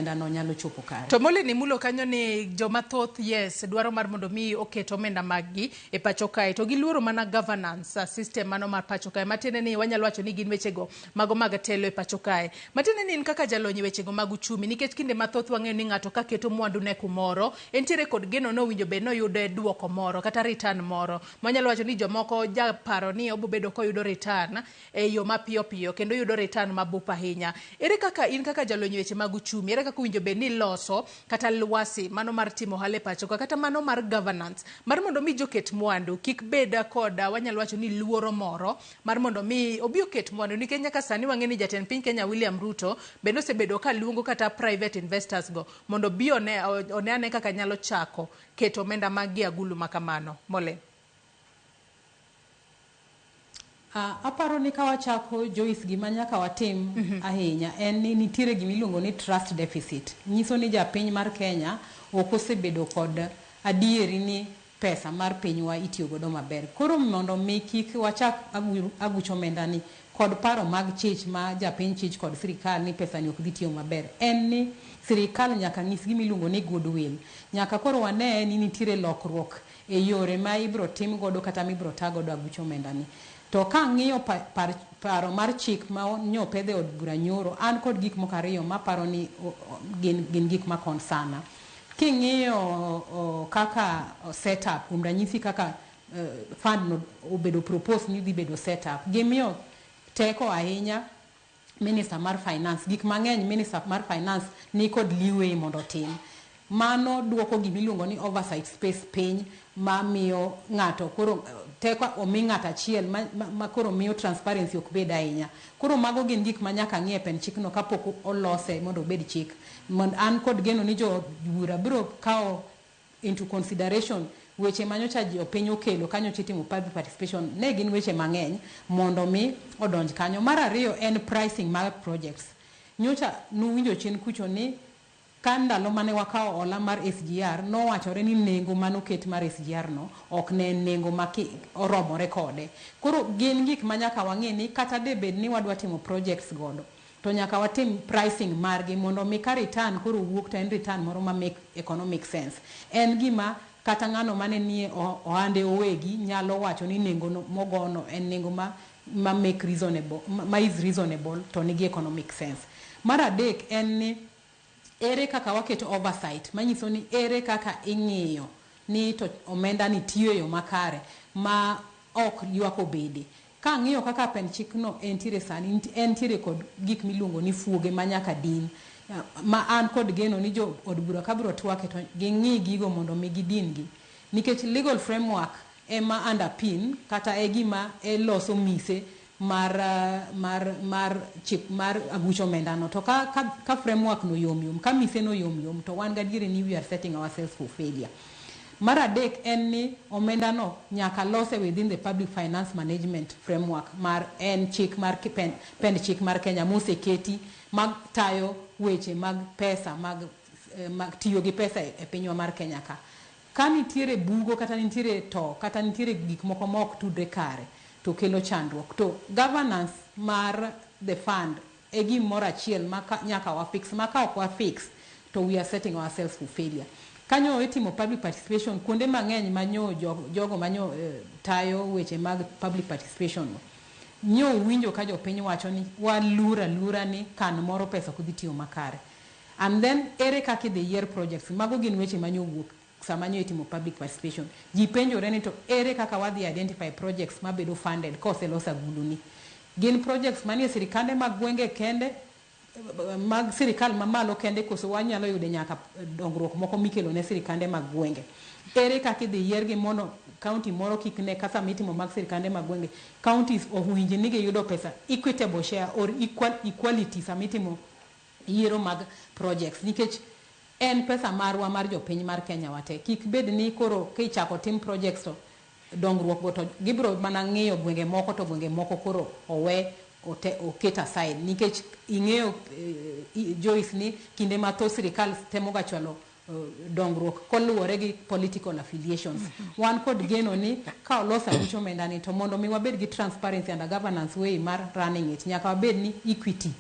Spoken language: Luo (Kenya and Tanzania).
omenda no nyalo chopo kare. To mole ni mulo kanyo ni joma thoth yes dwaro mar mondo mi oket omenda maggi e pacho kae to giluoro mana governance system mano mar pacho kae matene ni wanyalo wacho ni gin wechego mago mag telo e pacho kae matene ni in kaka jalony wechego mag uchumi nikech kinde mathoth wang'eyo ni ng'ato ka keto mwandu ne kumoro entiere kod geno no winjo be no yude duoko moro kata return moro manyalo wacho ni jomoko japaro ni obobedo ko yudo return e yo mapiyo piyo kendo yudo return mabup ahinya. Ere kaka in kaka jalony weche mag uchumi ere kaka winjo be ni loso kata lwasi mano mar timo hale pacho kata mano mar governance mar mondo mi joket mwandu kik beda koda wanyalo wacho ni luoro moro mar mondo mi obi oket mwandu nikech nyaka sani wang'eni jatend piny Kenya William Ruto bende osebedo ka luongo kata private investors go mondo bi one kaka nyalo chako keto omenda mag agulu makamano mole. Aparo ni kawachako Joyce gima nyaka watim ahinya en ni nitiere gimiluongo ni trust deficit. Nyiso ni japiny mar Kenya ok osebedo kod adieri ni pesa mar pinywa itiyo godo maber. Koro mondo mi kik wachak agucho omenda ni kod paro mag chich ma japiny chich kod sirikal ni pesa ni ok dhi tiyo maber. En ni sirikal nyaka nyis gimiluongo ni goodwill. Nyaka koro wane ni nitiere lokruok e yore ma ibro tim godo kata mibro ta godo agucho omenda ni. To ka ng'iyo paro mar chik ma nyopedhe od bura nyoro an kod gik moko ariyo ma paro ni gin gik ma concern. King'iyo kaka setup kuom ranyisi kaka fund no obedo propose ni dhi bedo setup gimiyo teko ahinya minister mar finance gik mang'eny minister mar finance ni kod leeway mondo tim. Mano duoko gimiluongo ni oversight space piny ma miyo ng'ato koro teko omi ng'ato achiel ma koro miyo transparency ok bed ahinya. Koro mago gin gik ma nyaka ng'ie pen chikno kapok olose mondo obed chik. An kod geno ni jo bura biro kawo into consideration weche manyocha ji piny okelo kanyo chitimo public participation ne gin weche mang'eny mondo mi odonj kanyo. Mar ariyo en pricing mar projects. Nyocha nuwinjo chien kucho ni kan ndalo mane wakawo ola mar SGR no wachore ni nengo manoket mar SGR no ok ne nengo ma oromore kode. Koro gin gik manyaka wang'e ni kata debed ni wadwa timo projects godo to nyaka watim pricing margi mondo mi ka return koro wuok to en return moro ma make economic sense. En gima kata ng'ano mane nie ohande owegi nyalo wacho ni nengo no mogono en nengo ma make reasonable ma is reasonable to nigi economic sense. Mar adek en ni ere kaka waketo oversight manyiso ni ere kaka ing'iyo ni to omenda ni tiyo yo makare ma ok ywako bede. Ka ng'iyo kaka pen chikno entiere sani entiere kod gik miluongo ni fuoge manyaka din ma an kod geno ni jo od bura kabiro twake to ging'i gigo mondo mi gidin gi nikech legal framework ema underpin kata e gima loso mise mar chik mar agucho omenda no to ka framework no yom ka mise no yom to wan gadiere ni we are setting ourselves for failure. Mar adek en ni omenda no nyaka lose within the public finance management framework mar en chik mar pen chik mar Kenya moseketi mag tayo weche mag pesa mag tiyo gi pesa e pinywa mar Kenya ka nitiere bugo kata nitiere gik moko mok tudre kare to kelo chandruok to governance mar the fund e gimoro achiel ma nyaka wa fix ma ka ok wa fix to we are setting ourselves for failure. Kanyo itimo public participation kuonde mang'eny manyo jogo manyo tayo weche mag public participation nyo winjo ka jopiny wacho ni walura ni kan moro pesa kudhi tiyo makare and then ere kaka idhi yier projects mago gin weche manyo wuok sama nyo itimo public participation ji penjore ni to ere kaka wadhi identify projects mabedo funded koselos agulu ni gin projects manie sirikande mag gwenge kende mag sirikal mamalo kende koso wanyalo yude nyaka dongruok moko mikelo ne sirikande mag gwenge. Ere kaka idhi yiergi mono county moro kikne kasa mitimo mag sirikande mag gwenge counties owinje ni giyudo pesa equitable share or equality samitimo yiero mag projects nikech en pesa marwa mar jopiny mar Kenya wate kik bed ni koro kichako tim projects to dongruok go to gibro mana ng'iyo gwenge moko to gwenge moko koro owe oket aside nikech ing'eyo Joyce ni kinde matho sirikal temo ga chwalo dongruok koluwore gi political affiliations. Wan kod geno ni ka olosa agucho omenda ni to mondo mi wabed gi transparency and governance way mar running it nyaka wabed ni equity